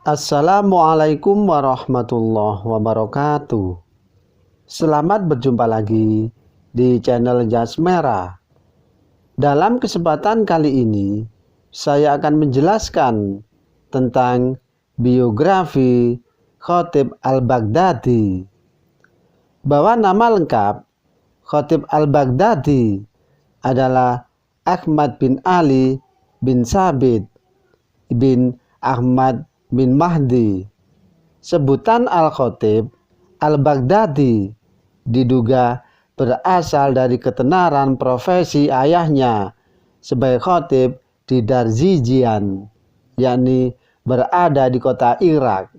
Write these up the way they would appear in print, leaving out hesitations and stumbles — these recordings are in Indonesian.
Assalamualaikum warahmatullahi wabarakatuh. Selamat berjumpa lagi di channel Jas Merah. Dalam kesempatan kali ini, saya akan menjelaskan tentang biografi Khatib Al-Baghdadi. Bahwa nama lengkap Khatib Al-Baghdadi adalah Ahmad bin Ali bin Sabit bin Ahmad bin Mahdi. Sebutan Al-Khatib Al-Baghdadi diduga berasal dari ketenaran profesi ayahnya sebagai khatib di Darzijian, yakni berada di kota Irak.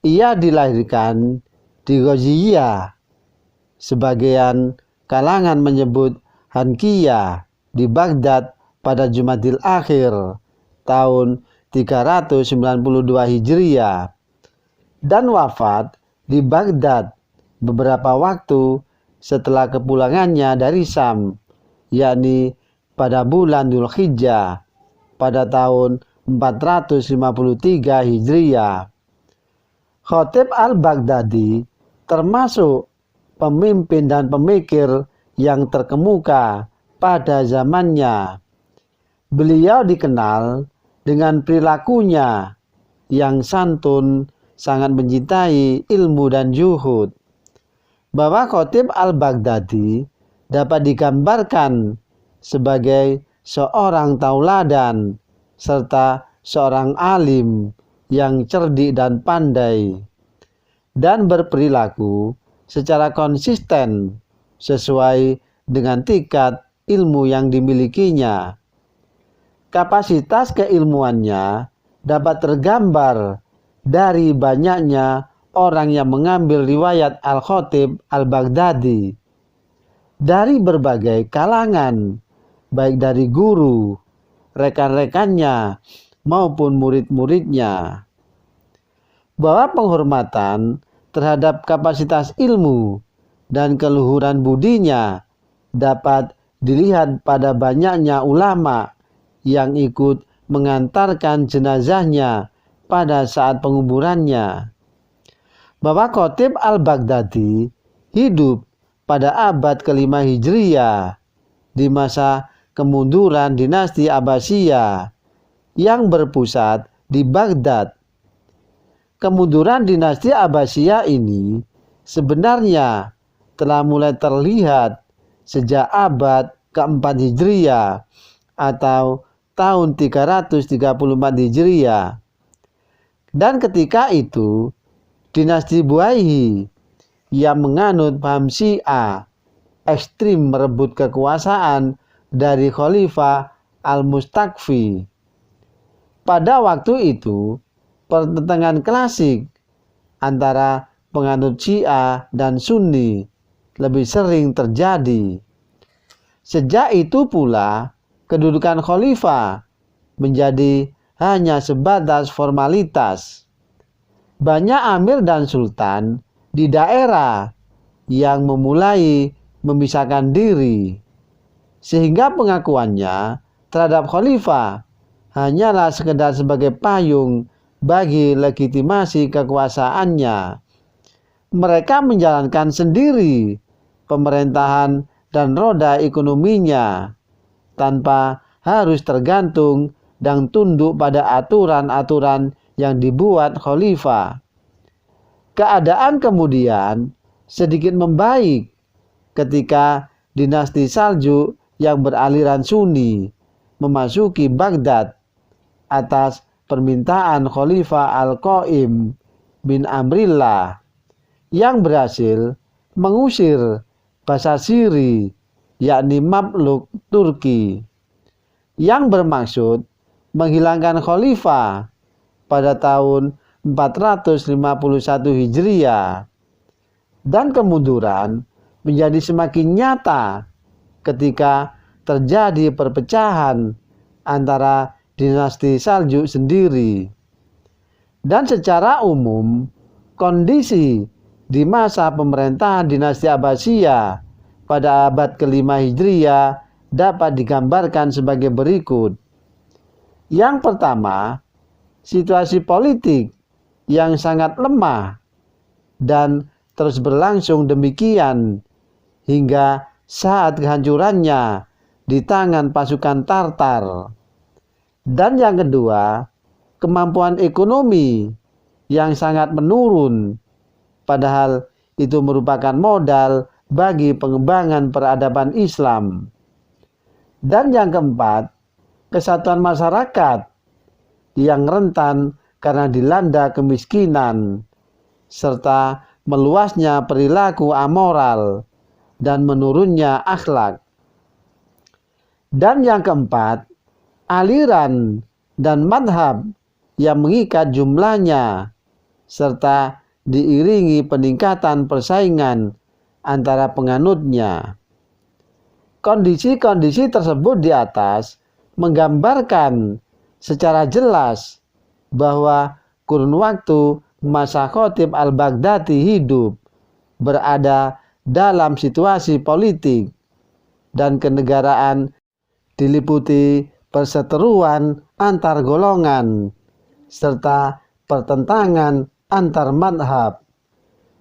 Ia dilahirkan di Ghaziyah, sebagian kalangan menyebut Hanqiyah, di Baghdad pada Jumadil Akhir tahun 392 Hijriah, dan wafat di Baghdad beberapa waktu setelah kepulangannya dari Syam, yakni pada bulan Dzulhijjah pada tahun 453 Hijriah. Khatib Al-Baghdadi termasuk pemimpin dan pemikir yang terkemuka pada zamannya. Beliau dikenal dengan perilakunya yang santun, sangat mencintai ilmu dan zuhud. Bahwa Khatib Al-Baghdadi dapat digambarkan sebagai seorang tauladan serta seorang alim yang cerdik dan pandai, dan berperilaku secara konsisten sesuai dengan tingkat ilmu yang dimilikinya. Kapasitas keilmuannya dapat tergambar dari banyaknya orang yang mengambil riwayat Al-Khatib Al-Baghdadi dari berbagai kalangan, baik dari guru, rekan-rekannya, maupun murid-muridnya. Bahwa penghormatan terhadap kapasitas ilmu dan keluhuran budinya dapat dilihat pada banyaknya ulama yang ikut mengantarkan jenazahnya pada saat penguburannya. Bahwa Khatib Al-Baghdadi hidup pada abad ke-5 Hijriah di masa kemunduran dinasti Abbasiyah yang berpusat di Baghdad. Kemunduran dinasti Abbasiyah ini sebenarnya telah mulai terlihat sejak abad ke-4 Hijriah atau tahun 334 Hijriah. Dan ketika itu, dinasti Buaihi yang menganut paham Syiah ekstrim merebut kekuasaan dari Khalifah Al-Mustakfi. Pada waktu itu, pertentangan klasik antara penganut Syiah dan Sunni lebih sering terjadi. Sejak itu pula, kedudukan khalifah menjadi hanya sebatas formalitas. Banyak amir dan sultan di daerah yang memulai memisahkan diri, sehingga pengakuannya terhadap khalifah hanyalah sekedar sebagai payung bagi legitimasi kekuasaannya. Mereka menjalankan sendiri pemerintahan dan roda ekonominya tanpa harus tergantung dan tunduk pada aturan-aturan yang dibuat khalifah. Keadaan kemudian sedikit membaik ketika dinasti Saljuk yang beraliran Sunni memasuki Baghdad atas permintaan Khalifah Al-Qaim bin Amrillah yang berhasil mengusir Basasiri, yakni Mamluk Turki, yang bermaksud menghilangkan khalifah pada tahun 451 Hijriah. Dan kemunduran menjadi semakin nyata ketika terjadi perpecahan antara dinasti Saljuk sendiri. Dan secara umum, kondisi di masa pemerintahan dinasti Abbasiyah pada abad ke-5 Hijriah dapat digambarkan sebagai berikut. Yang pertama, situasi politik yang sangat lemah dan terus berlangsung demikian hingga saat kehancurannya di tangan pasukan Tartar. Dan yang kedua, kemampuan ekonomi yang sangat menurun, padahal itu merupakan modal bagi pengembangan peradaban Islam. Dan yang keempat, kesatuan masyarakat yang rentan karena dilanda kemiskinan, serta meluasnya perilaku amoral dan menurunnya akhlak. Dan yang keempat, aliran dan madhab yang mengikat jumlahnya, serta diiringi peningkatan persaingan antara penganutnya. Kondisi-kondisi tersebut di atas menggambarkan secara jelas bahwa kurun waktu masa Khatib al-Baghdadi hidup berada dalam situasi politik dan kenegaraan diliputi perseteruan antar golongan serta pertentangan antar madhab.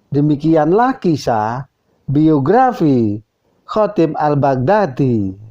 Demikianlah kisah biografi Khatib al-Baghdadi.